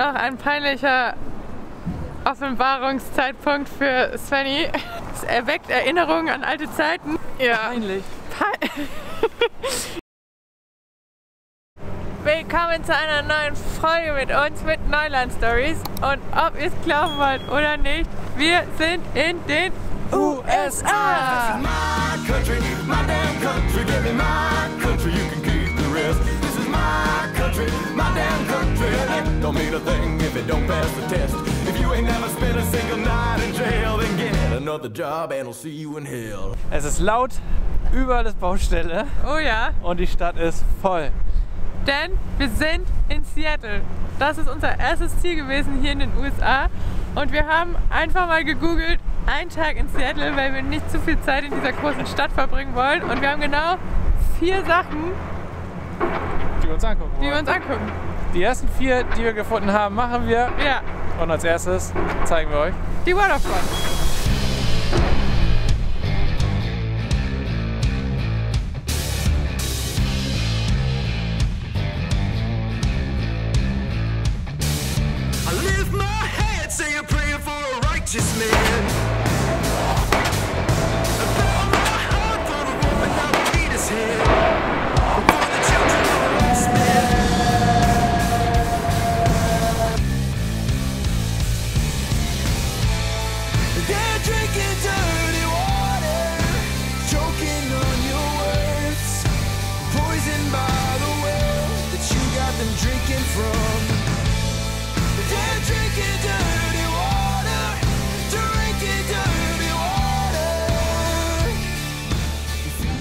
noch ein peinlicher Offenbarungszeitpunkt für Svenny. Es erweckt Erinnerungen an alte Zeiten. Ja. Peinlich. Willkommen zu einer neuen Folge mit uns, mit Neuland Stories. Und ob ihr es glauben wollt oder nicht, wir sind in den USA. Es ist laut, überall ist Baustelle. Oh ja. Und die Stadt ist voll. Denn wir sind in Seattle. Das ist unser erstes Ziel gewesen hier in den USA. Und wir haben einfach mal gegoogelt, einen Tag in Seattle, weil wir nicht zu viel Zeit in dieser großen Stadt verbringen wollen. Und wir haben genau 4 Sachen, Die wir uns angucken wollen. die wir uns angucken. Die ersten 4, die wir gefunden haben, machen wir. Ja, Und als erstes zeigen wir euch die Waterfront.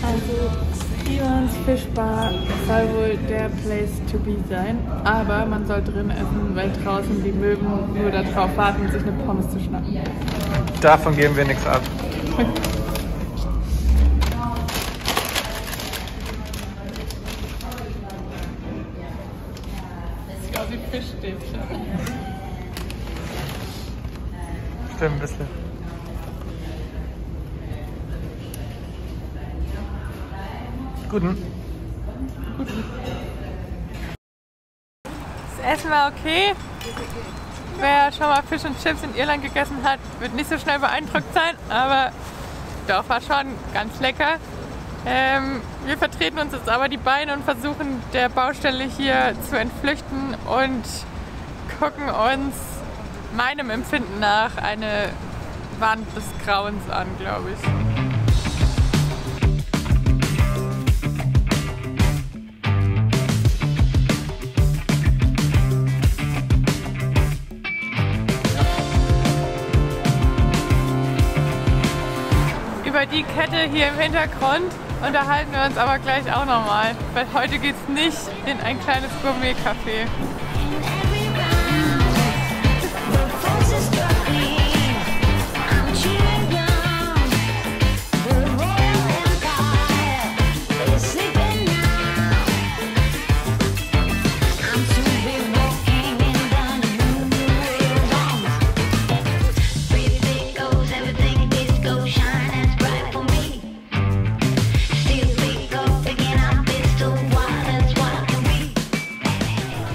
Also Iwans Fischbar soll wohl der Place to be sein, aber man soll drin essen, weil draußen die Möwen nur darauf warten, sich eine Pommes zu schnappen. Davon geben wir nichts ab. Sieht aus wie Fischstäbchen. Stimmt, ein bisschen. Guten. Das Essen war okay. Wer schon mal Fisch und Chips in Irland gegessen hat, wird nicht so schnell beeindruckt sein, aber doch, war schon ganz lecker. Wir vertreten uns jetzt aber die Beine und versuchen der Baustelle hier zu entflüchten und gucken uns meinem Empfinden nach eine Wand des Grauens an, glaube ich. Über die Kette hier im Hintergrund unterhalten wir uns aber gleich auch nochmal, weil heute geht es nicht in ein kleines Gourmet-Café.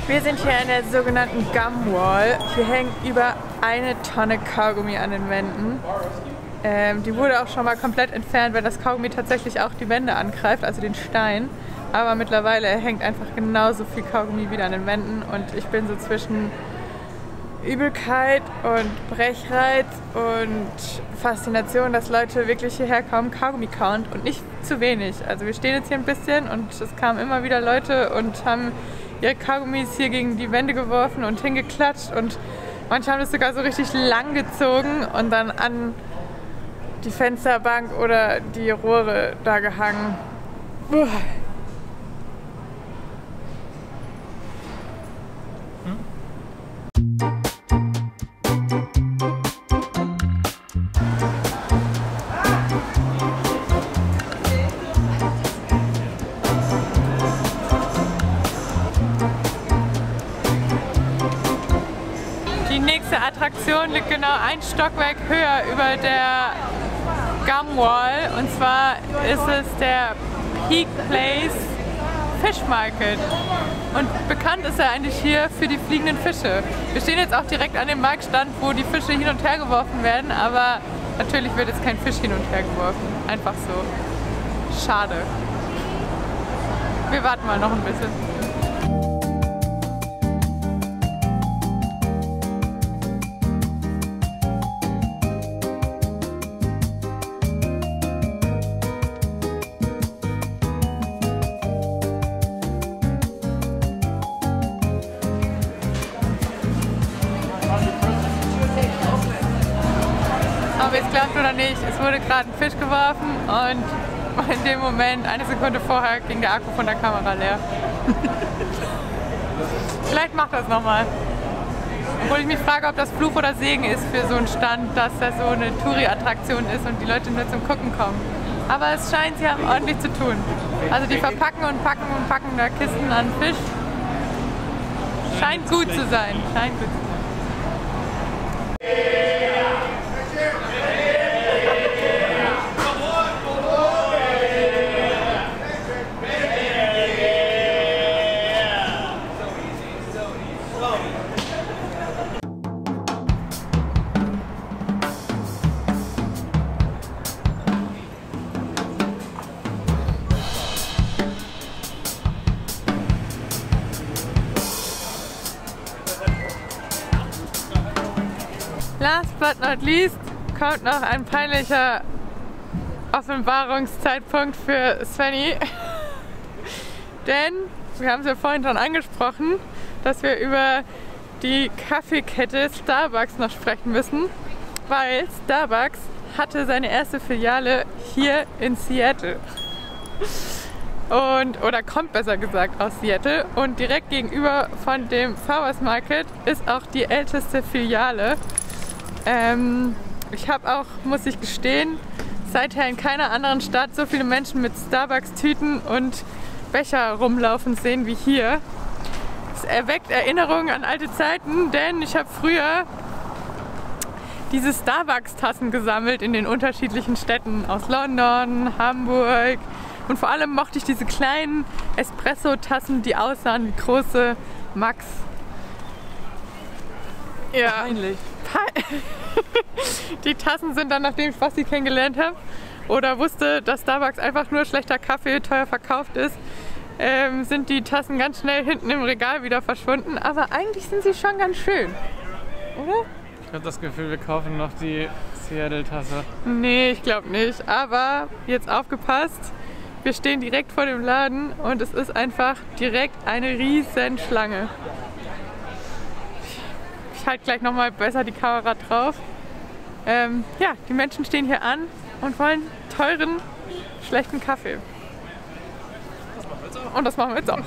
Wir sind hier an der sogenannten Gum Wall. Hier hängt über 1 Tonne Kaugummi an den Wänden. Die wurde auch schon mal komplett entfernt, weil das Kaugummi tatsächlich auch die Wände angreift, also den Stein. Aber mittlerweile hängt einfach genauso viel Kaugummi wieder an den Wänden und ich bin so zwischen Übelkeit und Brechreiz und Faszination, dass Leute wirklich hierher kommen, Kaugummi kauen und nicht zu wenig. Also wir stehen jetzt hier ein bisschen und es kamen immer wieder Leute und haben ihre Kaugummis hier gegen die Wände geworfen und hingeklatscht und manche haben das sogar so richtig lang gezogen und dann an die Fensterbank oder die Rohre da gehangen. Uah. Die nächste Attraktion liegt genau ein Stockwerk höher über der Gum Wall und zwar ist es der Peak Place Fish Market. Und bekannt ist er eigentlich hier für die fliegenden Fische. Wir stehen jetzt auch direkt an dem Marktstand, wo die Fische hin und her geworfen werden, aber natürlich wird jetzt kein Fisch hin und her geworfen. Einfach so. Schade. Wir warten mal noch ein bisschen. Ob ihr es glaubt oder nicht, es wurde gerade ein Fisch geworfen und in dem Moment, eine Sekunde vorher, ging der Akku von der Kamera leer. Vielleicht macht das nochmal. Obwohl ich mich frage, ob das Fluch oder Segen ist für so einen Stand, dass das so eine Touri-Attraktion ist und die Leute nur zum Gucken kommen. Aber es scheint, sie haben ordentlich zu tun. Also die verpacken und packen da Kisten an Fisch. Scheint gut zu sein. Scheint gut zu sein. Last but not least kommt noch ein peinlicher Offenbarungszeitpunkt für Svenny. Denn wir haben es ja vorhin schon angesprochen, dass wir über die Kaffeekette Starbucks noch sprechen müssen, weil Starbucks hatte seine erste Filiale hier in Seattle. Oder kommt besser gesagt aus Seattle, und direkt gegenüber von dem Farmers Market ist auch die älteste Filiale. Ich habe auch, muss ich gestehen, seither in keiner anderen Stadt so viele Menschen mit Starbucks-Tüten und Becher rumlaufen sehen wie hier. Es erweckt Erinnerungen an alte Zeiten, denn ich habe früher diese Starbucks-Tassen gesammelt in den unterschiedlichen Städten aus London, Hamburg, und vor allem mochte ich diese kleinen Espresso-Tassen, die aussahen wie große Max. Ja. Peinlich. Die Tassen sind dann, nachdem ich Basti kennengelernt habe oder wusste, dass Starbucks einfach nur schlechter Kaffee teuer verkauft ist, sind die Tassen ganz schnell hinten im Regal wieder verschwunden. Aber eigentlich sind sie schon ganz schön, oder? Ich habe das Gefühl, wir kaufen noch die Seattle-Tasse. Nee, ich glaube nicht. Aber jetzt aufgepasst, wir stehen direkt vor dem Laden und es ist einfach direkt eine riesen Schlange. Ich halte gleich nochmal besser die Kamera drauf. Ja, die Menschen stehen hier an und wollen teuren, schlechten Kaffee. Und das machen wir jetzt auch.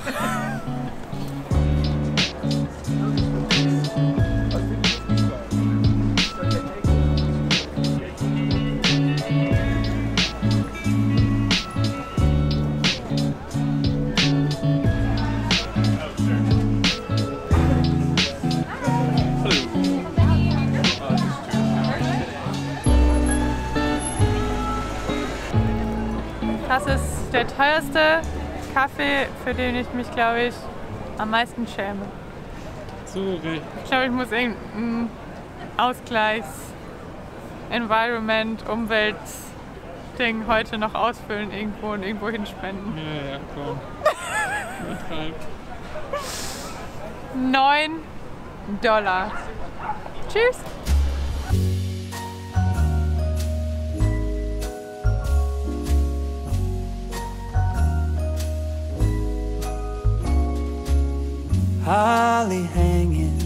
Das ist der teuerste Kaffee, für den ich mich, glaube ich, am meisten schäme. Sorry. Ich glaube, ich muss irgendein Environment, Umwelt-Ding heute noch ausfüllen irgendwo und irgendwo hinspenden. Ja, komm. $9. Tschüss. Holly hanging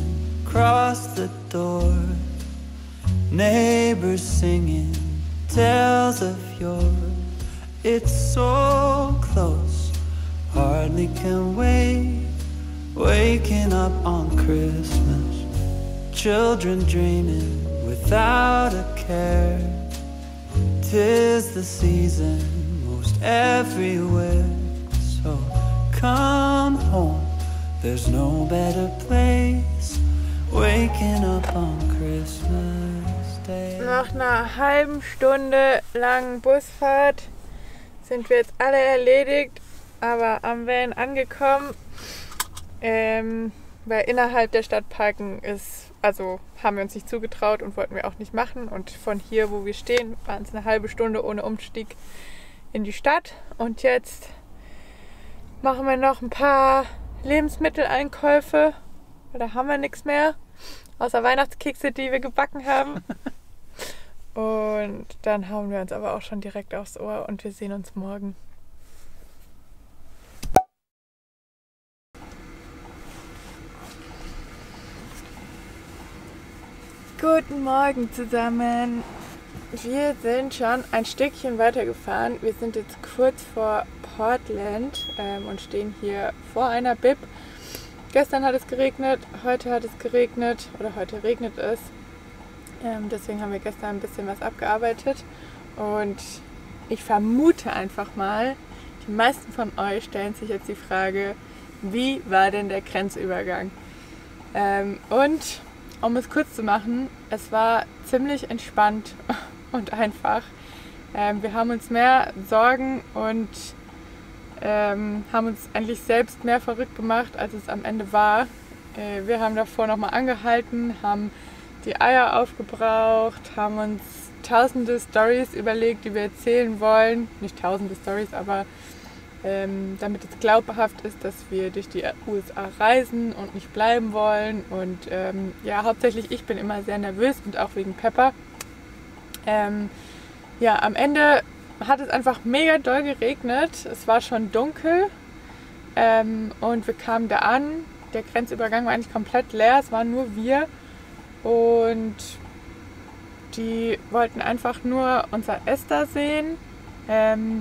across the door, neighbors singing tales of yore. It's so close, hardly can wait. Waking up on Christmas, children dreaming without a care. 'Tis the season most everywhere, so come home. There's no better place, waking up on Christmas Day. Nach einer halben Stunde langen Busfahrt sind wir jetzt alle erledigt aber am Van angekommen, weil innerhalb der Stadt parken ist, also haben wir uns nicht zugetraut und wollten wir auch nicht machen. Und von hier, wo wir stehen, waren es eine halbe Stunde ohne Umstieg in die Stadt. Und jetzt machen wir noch ein paar Lebensmitteleinkäufe. Da haben wir nichts mehr, außer Weihnachtskekse, die wir gebacken haben. Und dann hauen wir uns aber auch schon direkt aufs Ohr und wir sehen uns morgen. Guten Morgen zusammen. Wir sind schon ein Stückchen weitergefahren. Wir sind jetzt kurz vor Portland und stehen hier vor einer Bib. Gestern hat es geregnet, heute hat es geregnet oder heute regnet es. Deswegen haben wir gestern ein bisschen was abgearbeitet. Und ich vermute einfach mal, die meisten von euch stellen sich jetzt die Frage, wie war denn der Grenzübergang? Und um es kurz zu machen, es war ziemlich entspannt und einfach. Wir haben uns mehr Sorgen und haben uns eigentlich selbst mehr verrückt gemacht, als es am Ende war. Wir haben davor nochmal angehalten, haben die Eier aufgebraucht, haben uns tausende Storys überlegt, die wir erzählen wollen. Nicht tausende Storys, aber damit es glaubhaft ist, dass wir durch die USA reisen und nicht bleiben wollen. Und ja, hauptsächlich ich bin immer sehr nervös und auch wegen Pepper. Ja, am Ende hat es einfach mega doll geregnet. Es war schon dunkel und wir kamen da an. Der Grenzübergang war eigentlich komplett leer, es waren nur wir. Und die wollten einfach nur unser Esther sehen.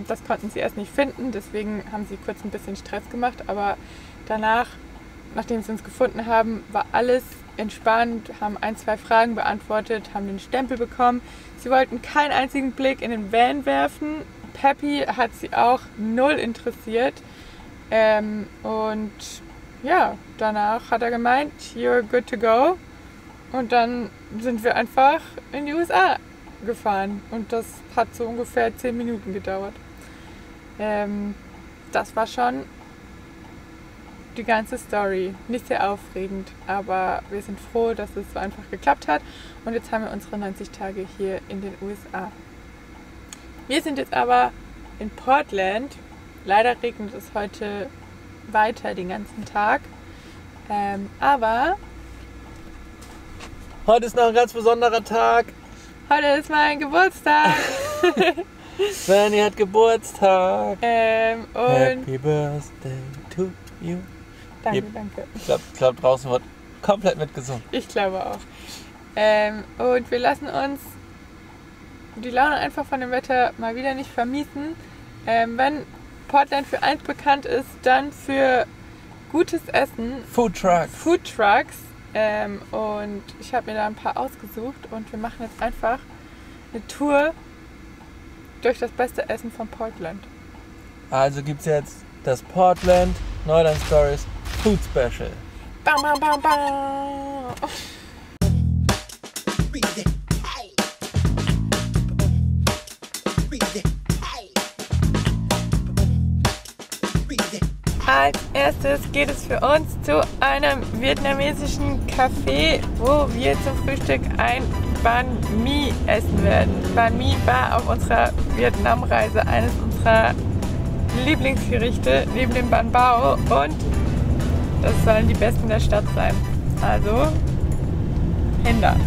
Das konnten sie erst nicht finden, deswegen haben sie kurz ein bisschen Stress gemacht. Aber danach, nachdem sie uns gefunden haben, war alles entspannt, haben 1, 2 Fragen beantwortet, haben den Stempel bekommen. Sie wollten keinen einzigen Blick in den Van werfen. Peppy hat sie auch null interessiert. Und ja, danach hat er gemeint, you're good to go. Und dann sind wir einfach in die USA gefahren. Und das hat so ungefähr 10 Minuten gedauert. Das war schon die ganze Story. Nicht sehr aufregend, aber wir sind froh, dass es so einfach geklappt hat. Und jetzt haben wir unsere 90 Tage hier in den USA. Wir sind jetzt aber in Portland. Leider regnet es heute weiter den ganzen Tag. Aber Heute ist noch ein ganz besonderer Tag. heute ist mein Geburtstag. Fanny hat Geburtstag. Und Happy Birthday to you. danke, danke. Ich glaube, draußen wird komplett mitgesungen. Ich glaube auch. Und wir lassen uns die Laune einfach von dem Wetter mal wieder nicht vermiesen. Wenn Portland für eins bekannt ist, dann für gutes Essen. Food Trucks. Food Trucks. Und ich habe mir da ein paar ausgesucht und wir machen jetzt einfach eine Tour durch das beste Essen von Portland. Also gibt es jetzt das Portland Neuland Stories Food Special. Bam, bam, bam, bam. Als erstes geht es für uns zu einem vietnamesischen Café, wo wir zum Frühstück ein Banh Mi essen werden. Banh Mi war auf unserer Vietnamreise eines unserer Lieblingsgerichte neben dem Banh Bao und das sollen die besten der Stadt sein. Also, Hinder.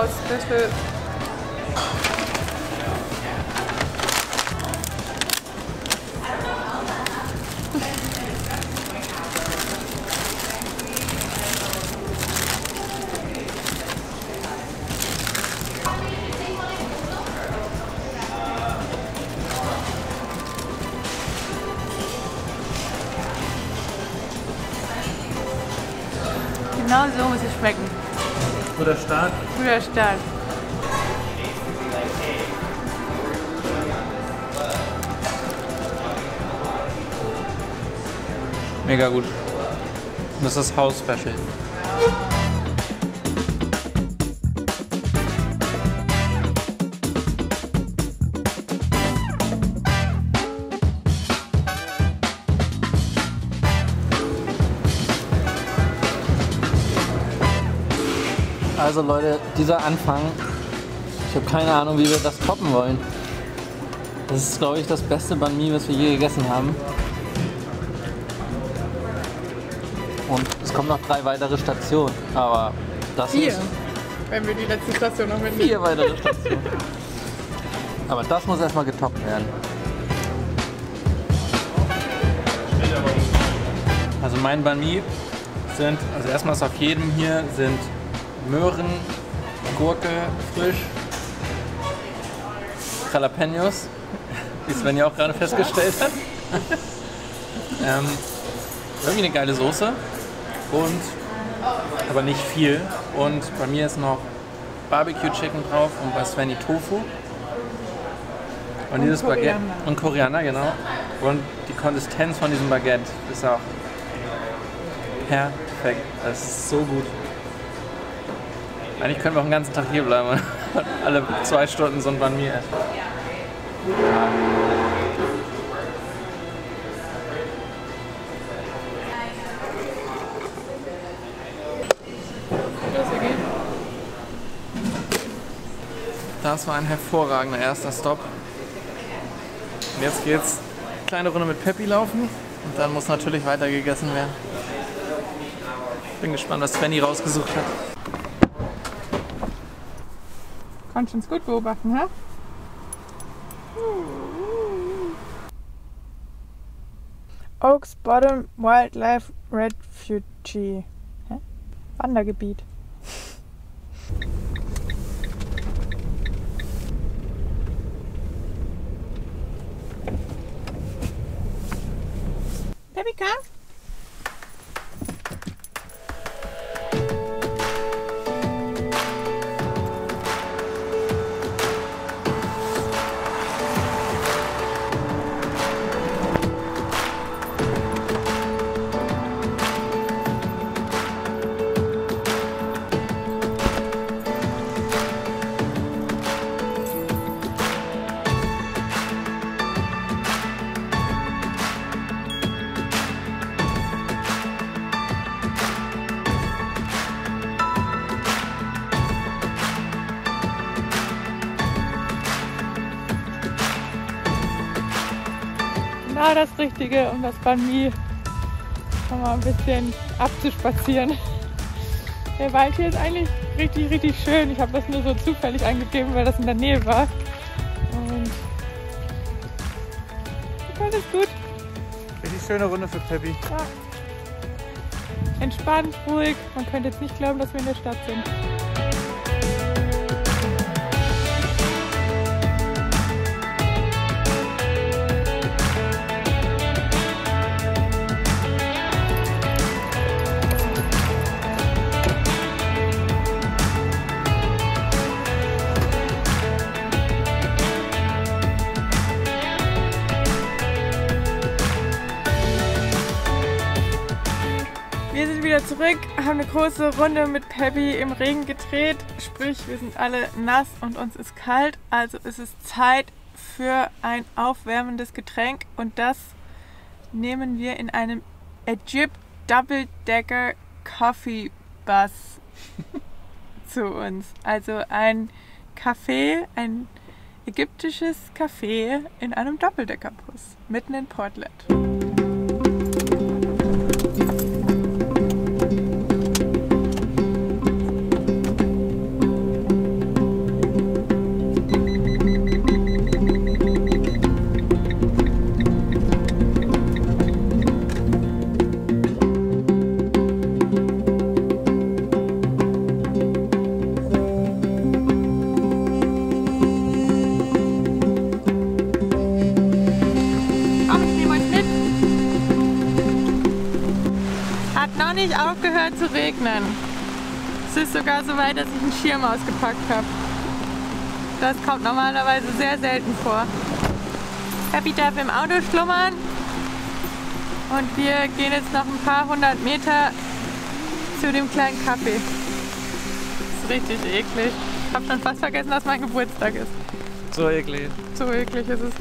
House Special. Genau so muss es schmecken. Guter Start. Guter Start. Mega gut. Das ist House Special. Also Leute, dieser Anfang, ich habe keine Ahnung, wie wir das toppen wollen. Das ist, glaube ich, das beste Banh Mi, was wir je gegessen haben. Und es kommen noch 3 weitere Stationen, aber das 4, ist wenn wir die letzte Station noch mitnehmen. 4 weitere Stationen. Aber das muss erstmal getoppt werden. Also mein Banh Mi sind, also erstmal ist auf jedem hier sind Möhren, Gurke, frisch, Jalapenos, wie Sven ja auch gerade festgestellt hat. Irgendwie eine geile Soße und aber nicht viel. Und bei mir ist noch Barbecue Chicken drauf und bei Svenny Tofu. Und dieses Baguette und Koriander, genau. Und die Konsistenz von diesem Baguette ist auch perfekt. Das ist so gut. Eigentlich können wir auch den ganzen Tag hier bleiben und alle 2 Stunden so ein Banh Mi essen. Das war ein hervorragender erster Stopp. Und jetzt geht's kleine Runde mit Peppi laufen und dann muss natürlich weiter gegessen werden. Bin gespannt, was Svenny rausgesucht hat. Kannst du uns gut beobachten, hä? Oaks Bottom Wildlife Refuge. Hä? Wandergebiet. Pepika? Genau das Richtige, um das Banh Mi schon mal ein bisschen abzuspazieren. Der Wald hier ist eigentlich richtig, richtig schön. Ich habe das nur so zufällig eingegeben, weil das in der Nähe war. Und das ist gut. Richtig schöne Runde für Peppi. Ja. Entspannt, ruhig. Man könnte jetzt nicht glauben, dass wir in der Stadt sind. Wir sind wieder zurück, haben eine große Runde mit Peppi im Regen gedreht, sprich wir sind alle nass und uns ist kalt, also ist es Zeit für ein aufwärmendes Getränk und das nehmen wir in einem Egypt Double Decker Coffee Bus zu uns. Also ein Café, ein ägyptisches Café in einem Doppeldeckerbus mitten in Portland. gar nicht aufgehört zu regnen. Es ist sogar so weit, dass ich einen Schirm ausgepackt habe. Das kommt normalerweise sehr selten vor. Happy darf im Auto schlummern und wir gehen jetzt noch ein paar hundert Meter zu dem kleinen Café. Das ist richtig eklig. Ich habe schon fast vergessen, dass mein Geburtstag ist. So eklig. So eklig ist es.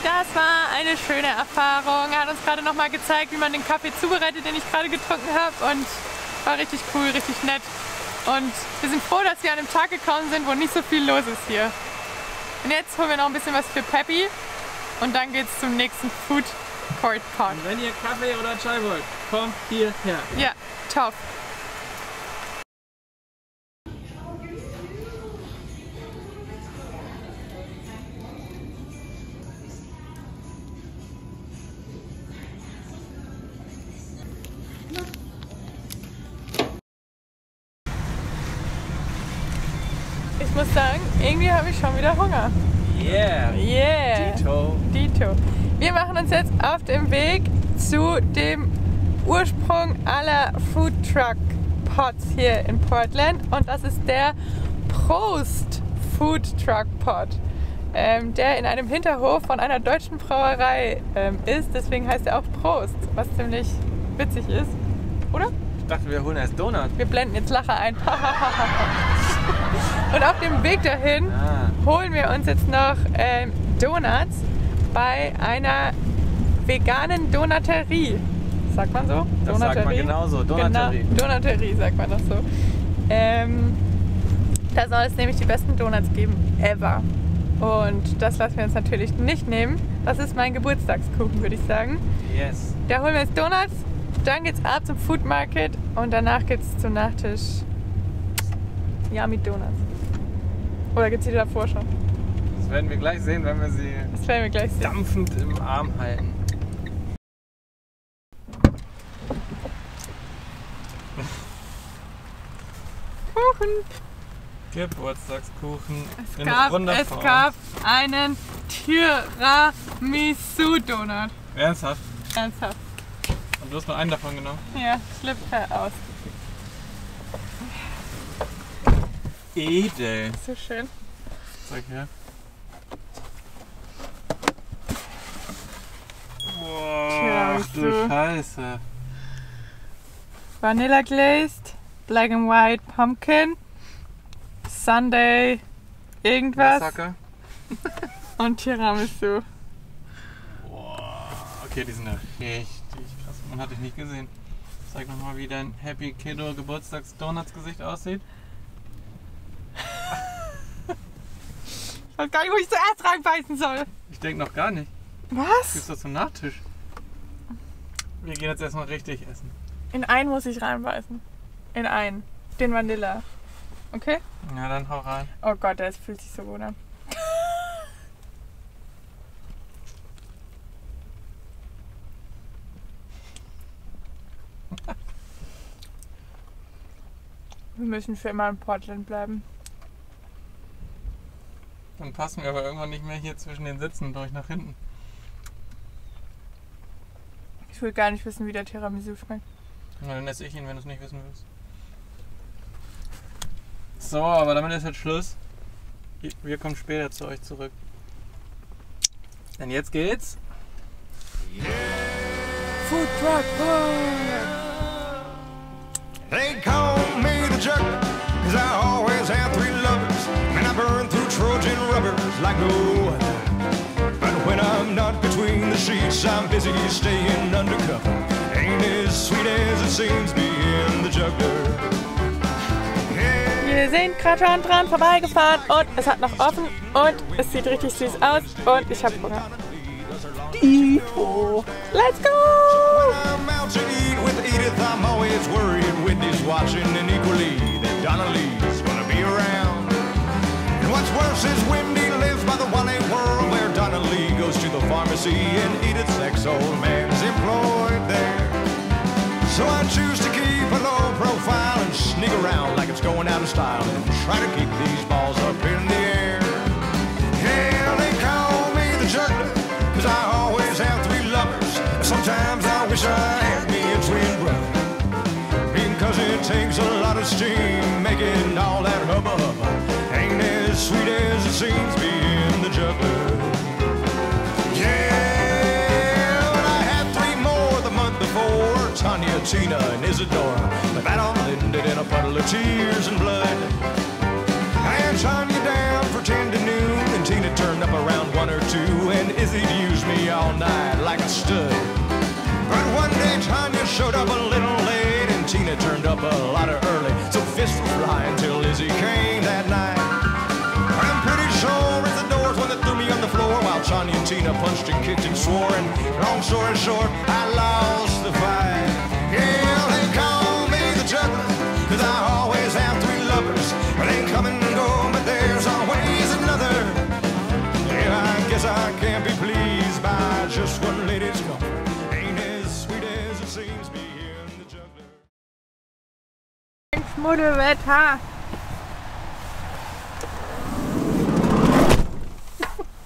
Das war eine schöne Erfahrung. Er hat uns gerade noch mal gezeigt, wie man den Kaffee zubereitet, den ich gerade getrunken habe, und war richtig cool, richtig nett. Und wir sind froh, dass wir an einem Tag gekommen sind, wo nicht so viel los ist hier. Und jetzt holen wir noch ein bisschen was für Peppy und dann geht's zum nächsten Food Court Park. Und wenn ihr Kaffee oder Chai wollt, kommt hierher. Ja, top. Ich muss sagen, irgendwie habe ich schon wieder Hunger. Yeah! Yeah! Dito. Wir machen uns jetzt auf den Weg zu dem Ursprung aller Food Truck Pots hier in Portland, und das ist der Prost Food Truck Pot, der in einem Hinterhof von einer deutschen Brauerei ist. Deswegen heißt er auch Prost, was ziemlich witzig ist, oder? Ich dachte, wir holen erst Donuts. Wir blenden jetzt Lacher ein. Und auf dem Weg dahin holen wir uns jetzt noch Donuts bei einer veganen Donaterie. Sagt man so? Das sagt man genauso, Donaterie. Genau, Donaterie sagt man das so. Da soll es nämlich die besten Donuts geben ever. Und das lassen wir uns natürlich nicht nehmen. Das ist mein Geburtstagskuchen, würde ich sagen. Yes. Da holen wir jetzt Donuts, dann geht's ab zum Food Market und danach geht's zum Nachtisch. Yummy Donuts. Oder gibt's die davor schon? Das werden wir gleich sehen, wenn wir sie dampfend im Arm halten. Kuchen! Geburtstagskuchen. Es gab einen Tiramisu-Donut. Ernsthaft? Ernsthaft. Und du hast nur einen davon genommen? Ja, flippt aus. Edel. So schön. Zeig her. Boah, ach du Scheiße. Vanilla Glazed, Black and White Pumpkin, Sundae irgendwas Massaker. und Tiramisu. Boah, okay, die sind ja richtig krass. Man hat dich nicht gesehen. Zeig nochmal, wie dein Happy Kiddo Geburtstags-Donuts-Gesicht aussieht. Ich weiß gar nicht, wo ich zuerst reinbeißen soll. Ich denke noch gar nicht. Was? Gibt's das zum Nachtisch? Wir gehen jetzt erstmal richtig essen. In einen muss ich reinbeißen. In einen. Den Vanilla. Okay? Ja, dann hau rein. Oh Gott, das fühlt sich so gut an. Wir müssen für immer in Portland bleiben. Dann passen wir aber irgendwann nicht mehr hier zwischen den Sitzen durch nach hinten. Ich will gar nicht wissen, wie der Tiramisu schmeckt. Na, dann esse ich ihn, wenn du es nicht wissen willst. So, aber damit ist jetzt Schluss. Wir kommen später zu euch zurück. Denn jetzt geht's. Food Truck Park! They call me the juggler, 'cause I always have 3 lovers, and I burn through Trojan rubbers like no other. But when I'm not between the sheets, I'm busy staying undercover. Ain't as sweet as it seems being the juggler. Wir sind gerade schon dran vorbeigefahren und es hat noch offen und es sieht richtig süß aus und ich habe Hunger. Let's go! I'm out to eat with Edith, I'm always worried Whitney's watching, and equally that Donna Lee's gonna be around. And what's worse is Wendy lives by the Wally World, where Donna Lee goes to the pharmacy and Edith's ex-old man's employed there. So I choose to keep a low profile and sneak around like it's going out of style and try to keep these balls up in the air. Yeah, they call me the juggler, 'cause I always have 3 lovers. Sometimes I wish I had me a twin brother, because it takes a lot of steam making all that hubba hubba. Ain't as sweet as it seems being the juggler. Yeah, but I had 3 more the month before, Tanya, Tina, and Isadora, but that all ended in a puddle of tears and blood. I had Tanya down for 10 to noon, and Tina turned up around 1 or 2, and Izzy used me all night like a stud. But one day Tanya showed up a little late, and Tina turned up a lot early, so fists were flying till Izzy came that night. I'm pretty sure it's the doors when they threw me on the floor, while Tanya and Tina punched and kicked and swore, and long story short, I lost the fight. Yeah, they call me the juggler, 'cause I always have 3 lovers. They come and go, but there's always another. Yeah, I guess I can't be pleased by just one lady's comfort. Ain't as sweet as it seems being the juggler. Schmuddelwetter.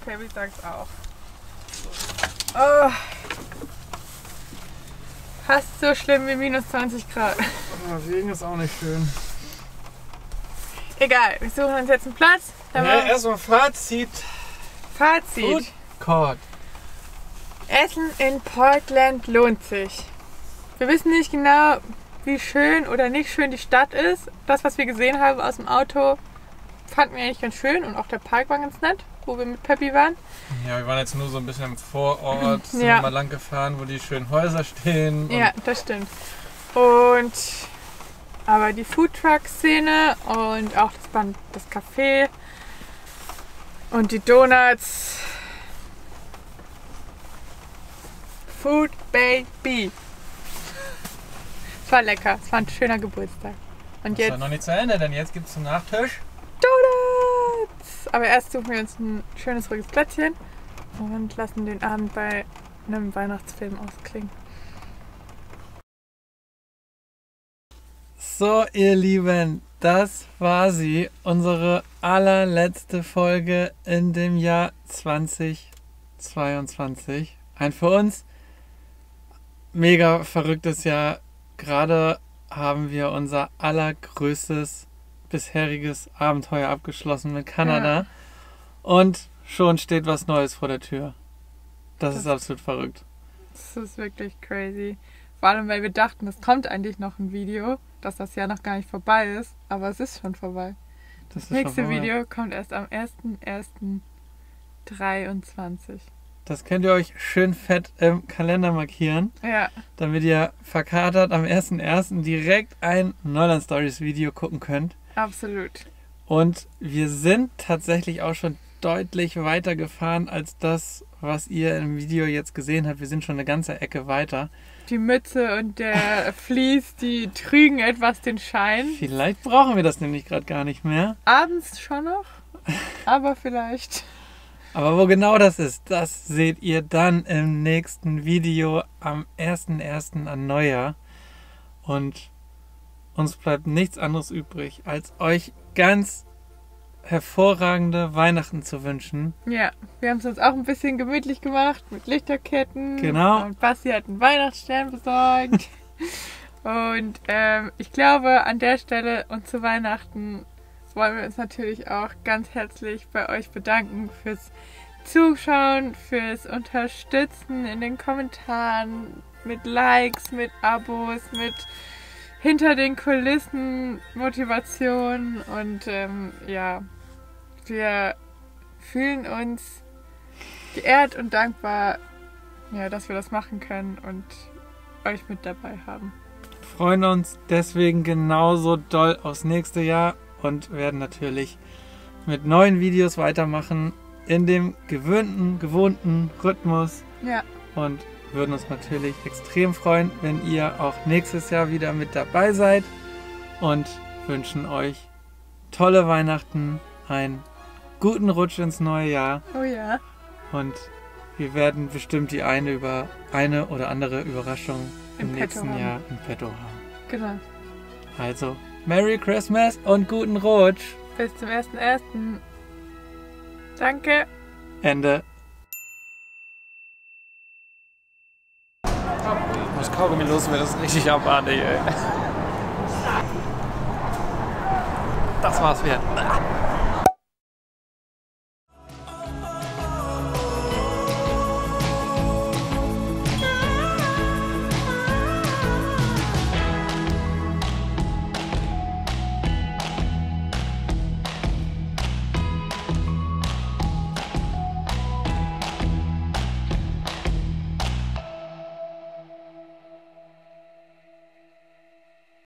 Kevin sagt's auch. Oh. Fast so schlimm wie minus 20 Grad. Regen ist auch nicht schön. Egal, wir suchen uns jetzt einen Platz. Erstmal Fazit. Fazit. Court. Essen in Portland lohnt sich. Wir wissen nicht genau, wie schön oder nicht schön die Stadt ist. Das, was wir gesehen haben aus dem Auto, fanden wir eigentlich ganz schön und auch der Park war ganz nett, wo wir mit Peppi waren. Ja, wir waren jetzt nur so ein bisschen im Vorort, sind Ja. mal lang gefahren, wo die schönen Häuser stehen. Ja, das stimmt. Aber die Foodtruck-Szene und auch das Café und die Donuts. Food Baby. Es war lecker, es war ein schöner Geburtstag. Und Das war jetzt noch nicht zu Ende, denn jetzt gibt es zum Nachtisch. Donuts! Aber erst suchen wir uns ein schönes ruhiges Plätzchen und lassen den Abend bei einem Weihnachtsfilm ausklingen. So, ihr Lieben, das war sie, unsere allerletzte Folge in dem Jahr 2022. Ein für uns mega verrücktes Jahr. Gerade haben wir unser allergrößtes bisheriges Abenteuer abgeschlossen mit Kanada. Ja. Und schon steht was Neues vor der Tür. Das ist absolut verrückt. Das ist wirklich crazy. Vor allem, weil wir dachten, es kommt eigentlich noch ein Video, dass das Jahr noch gar nicht vorbei ist. Aber es ist schon vorbei. Das nächste Video kommt erst am 1.1.23. Das könnt ihr euch schön fett im Kalender markieren. Ja. Damit ihr verkatert am 1.1. direkt ein Neuland Stories Video gucken könnt. Absolut. Und wir sind tatsächlich auch schon deutlich weiter gefahren als das, was ihr im Video jetzt gesehen habt. Wir sind schon eine ganze Ecke weiter. Die Mütze und der Vlies, die trügen etwas den Schein. Vielleicht brauchen wir das nämlich gerade gar nicht mehr. Abends schon noch, aber vielleicht. Aber wo genau das ist, das seht ihr dann im nächsten Video am 1.1. an Neujahr. Und uns bleibt nichts anderes übrig, als euch ganz hervorragende Weihnachten zu wünschen. Ja, wir haben es uns auch ein bisschen gemütlich gemacht mit Lichterketten. Genau. Und Basti hat einen Weihnachtsstern besorgt. Und ich glaube, an der Stelle und zu Weihnachten wollen wir uns natürlich auch ganz herzlich bei euch bedanken fürs Zuschauen, fürs Unterstützen in den Kommentaren, mit Likes, mit Abos, mit hinter den Kulissen Motivation und ja, wir fühlen uns geehrt und dankbar, ja, dass wir das machen können und euch mit dabei haben. Freuen uns deswegen genauso doll aufs nächste Jahr und werden natürlich mit neuen Videos weitermachen in dem gewohnten Rhythmus. Ja. Und würden uns natürlich extrem freuen, wenn ihr auch nächstes Jahr wieder mit dabei seid und wünschen euch tolle Weihnachten, einen guten Rutsch ins neue Jahr. Oh ja. Und wir werden bestimmt die eine oder andere Überraschung im nächsten Jahr im Petto haben. Genau. Also, Merry Christmas und guten Rutsch. Bis zum 1.1. Danke. Ende. Ich muss Kaugummi los, wenn das richtig abartig, ey. Das war's wert.